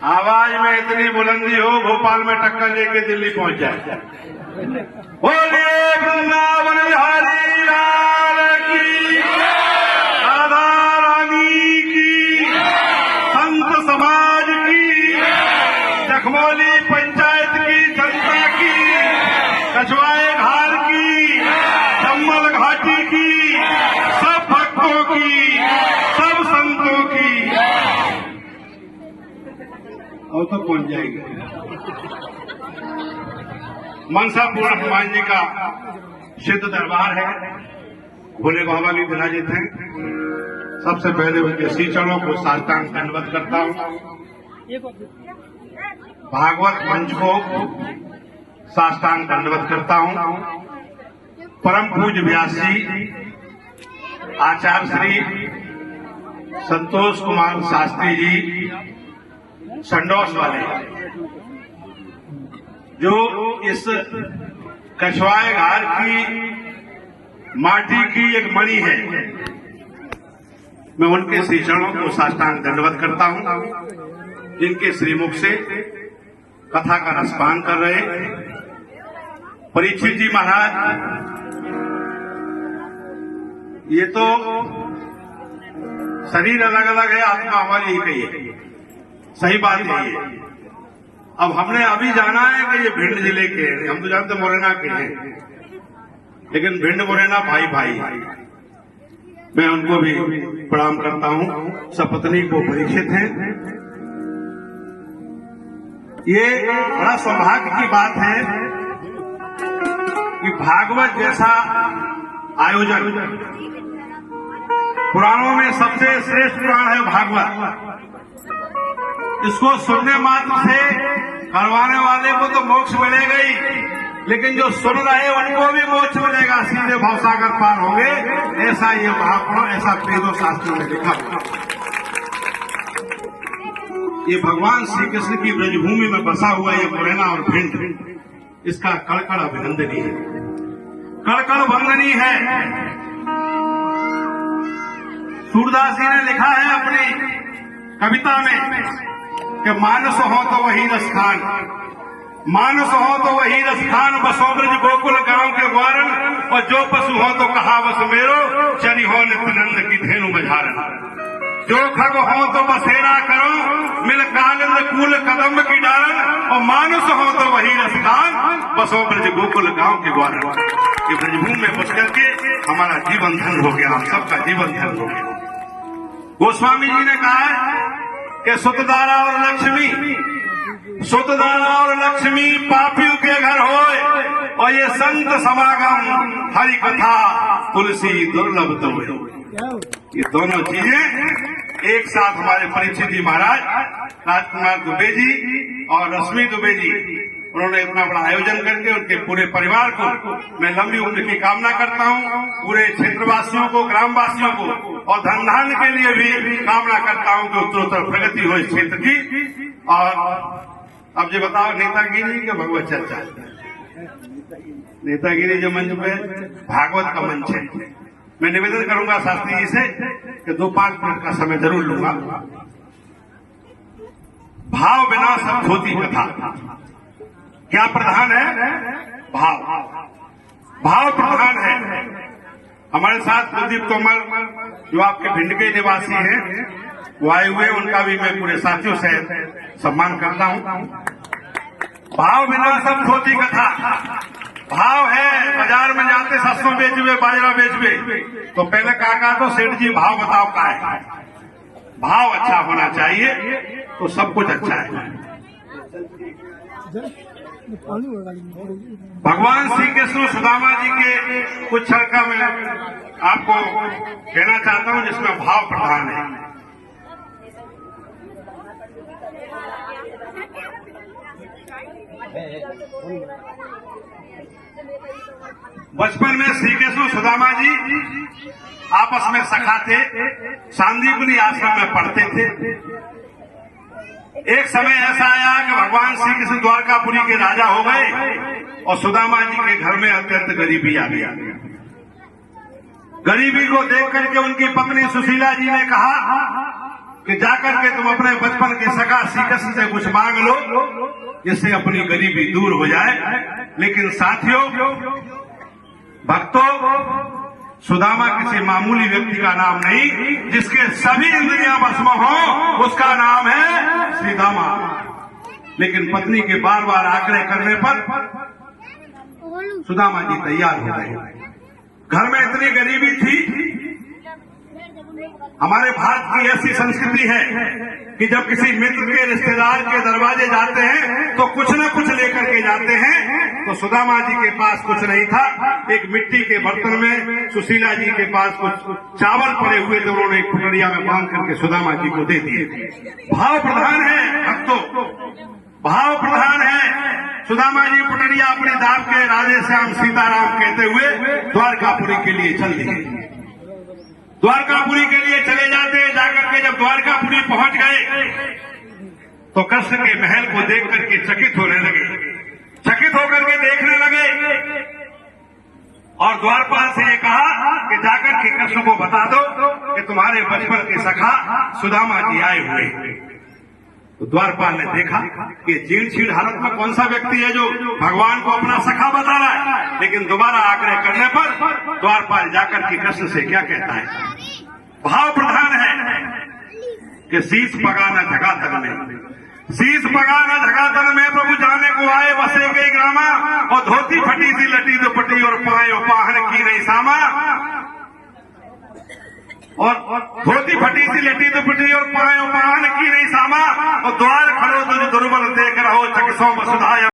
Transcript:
आवाज में इतनी बुलंदी हो भोपाल में टक्कर लेके दिल्ली पहुंच जाए। बोलिए वृंदावन बिहारी लाल की, राधा रानी की, संत समाज की, जखमौली पंचायत की जनता की, कछवाए घाट की, जम्मल घाटी की, सब भक्तों की, सब संतों की। और तो पहुंच जाएगी। मनसा पूर्ण हनुमान जी का सिद्ध दरबार है। भोले बाबा भी विराजित हैं। सबसे पहले उनके श्री चरणों को साष्टांग दंडवत करता हूं। भागवत मंच को साष्टांग दंडवत करता हूं। परम पूज्य व्यास जी आचार्य श्री संतोष कुमार शास्त्री जी संडोस वाले, जो इस कछवाए घाट की माटी की एक मणि है, मैं उनके श्री चरणों को साष्टांग दंडवत करता हूं, जिनके श्रीमुख से कथा का रसपान कर रहे परीक्षित जी महाराज। ये तो शरीर अलग अलग है, आत्मा हमारी ही कही है, सही बात यही है। अब हमने अभी जाना है कि ये भिंड जिले के हैं, हम तो जानते मुरैना के हैं, लेकिन भिंड मुरैना भाई भाई। मैं उनको भी प्रणाम करता हूं। सपत्नी को परीक्षित हैं। ये बड़ा सौभाग्य की बात है कि भागवत जैसा आयोजन, पुराणों में सबसे श्रेष्ठ पुराण है भागवत। इसको सुनने मात्र से करवाने वाले को तो मोक्ष मिलेगा ही, लेकिन जो सुन रहे उनको भी मोक्ष मिलेगा, सीधे भवसागर पार होंगे। ऐसा ये महापुराण, ऐसा वेदों शास्त्रों में लिखा। ये भगवान श्री कृष्ण की ब्रजभूमि में बसा हुआ ये मुरैना और भिंड, इसका कड़कड़ अभिनंदनीय है, कड़कड़ वंदनीय है। सूरदास जी ने लिखा है अपनी कविता में कि मानस हो तो वही रसखान, मानस हो तो वही रसखान, बसो ब्रज गोकुल गांव के ग्वारन, और जो पशु हो तो कहा बस मेरो, चरी हो नित्यानंद की धेनु बझारन। जो खग हो तो बसेरा करो, मिल कालिंद कूल कदम की डारन, और मानस हो तो वही रसखान, बसो ब्रज गोकुल गांव के ग्वारन। ये ब्रजभूमि में बस करके हमारा जीवन धन हो गया, हम सबका जीवन धन हो गया। गोस्वामी जी ने कहा है कि सुतदारा और लक्ष्मी, सुतदारा और लक्ष्मी पापियों के घर होए, और ये संत समागम हरि कथा तुलसी दुर्लभ तो। ये दोनों चीजें एक साथ हमारे परीक्षित जी महाराज, राजकुमार दुबे जी और रश्मि दुबे जी, उन्होंने इतना बड़ा आयोजन करके उनके पूरे परिवार को मैं लंबी उम्र की कामना करता हूं। पूरे क्षेत्रवासियों को, ग्रामवासियों को और धन धान्य के लिए भी कामना करता हूं कि उत्तरोत्तर प्रगति हो इस क्षेत्र की। और अब जो बताओ नेतागिरी के भगवत चर्चा, नेतागिरी जो मंच पे भागवत का मंच है, मैं निवेदन करूंगा शास्त्री जी से कि 2-5 मिनट का समय जरूर लूंगा। भाव बिना सब होती कथा, क्या प्रधान है? भाव, भाव प्रधान है। हमारे साथ कुलदीप तोमर जो आपके भिंड के निवासी हैं, वो आए हुए, उनका भी मैं पूरे साथियों से सम्मान करता हूं। भाव बिना सब होती कथा, भाव है। बाजार में जाते सरसों बेचवे, बाजरा बेचवे, तो पहले कहा तो सेठ जी भाव बताओ क्या है। भाव अच्छा होना चाहिए तो सब कुछ अच्छा है। भगवान श्री कृष्ण सुदामा जी के कुछ क्षण का मैं आपको कहना चाहता हूं, जिसमें भाव प्रधान है। बचपन में श्री कृष्ण सुदामा जी आपस में सखा थे, सांदीपनी आश्रम में पढ़ते थे। एक समय ऐसा आया कि भगवान श्री कृष्ण द्वारकापुरी के राजा हो गए और सुदामा जी के घर में अत्यंत गरीबी आ गया। गरीबी को देख करके उनकी पत्नी सुशीला जी ने कहा कि जाकर के तुम अपने बचपन के सगा श्रीकृष्ण से कुछ मांग लो जिससे अपनी गरीबी दूर हो जाए। लेकिन साथियों, भक्तों, सुदामा किसी मामूली व्यक्ति का नाम नहीं, जिसके सभी इंद्रियां वश में हो उसका नाम है श्रीदामा। लेकिन पत्नी के बार बार आग्रह करने पर सुदामा जी तैयार हो गए। घर में इतनी गरीबी थी। हमारे भारत की ऐसी संस्कृति है कि जब किसी मित्र के रिश्तेदार के दरवाजे जाते हैं तो कुछ न कुछ लेकर के जाते हैं। तो सुदामा जी के पास कुछ नहीं था। एक मिट्टी के बर्तन में सुशीला जी के पास कुछ चावल पड़े हुए थे, उन्होंने एक पुटड़िया में बांध करके सुदामा जी को दे दिए। भाव प्रधान है भक्तों, भाव प्रधान है। सुदामा जी पुटड़िया अपने दाम के राधे श्याम सीताराम कहते हुए द्वारकापुरी के लिए चल दिए। द्वारकापुरी के लिए चले जाते, जाकर के जब द्वारकापुरी पहुंच गए तो कृष्ण के महल को देख करके चकित होने लगे, चकित होकर के देखने लगे और द्वारपाल से ये कहा कि जाकर के कृष्ण को बता दो कि तुम्हारे बचपन के सखा सुदामा जी आए हुए। तो द्वारपाल ने देखा कि जीर्ण शीर्ण हालत में कौन सा व्यक्ति है जो भगवान को अपना सखा बता रहा है। लेकिन दोबारा आग्रह करने पर द्वारपाल जाकर के कृष्ण से क्या कहता है, भाव प्रधान है कि शीश पगाना धगातन में, शीश पगाना धगातन में प्रभु जाने को आए बसे गई ग्रामा, और धोती फटी सी लटी दुपटी और पाए पाहन की नहीं सामा, और धोती फटी सी लटी दुपटी और पाए पाहन की नहीं सामा, और द्वार खड़ो तुझ दुर्बल देख रहो चकसों में सुधाया।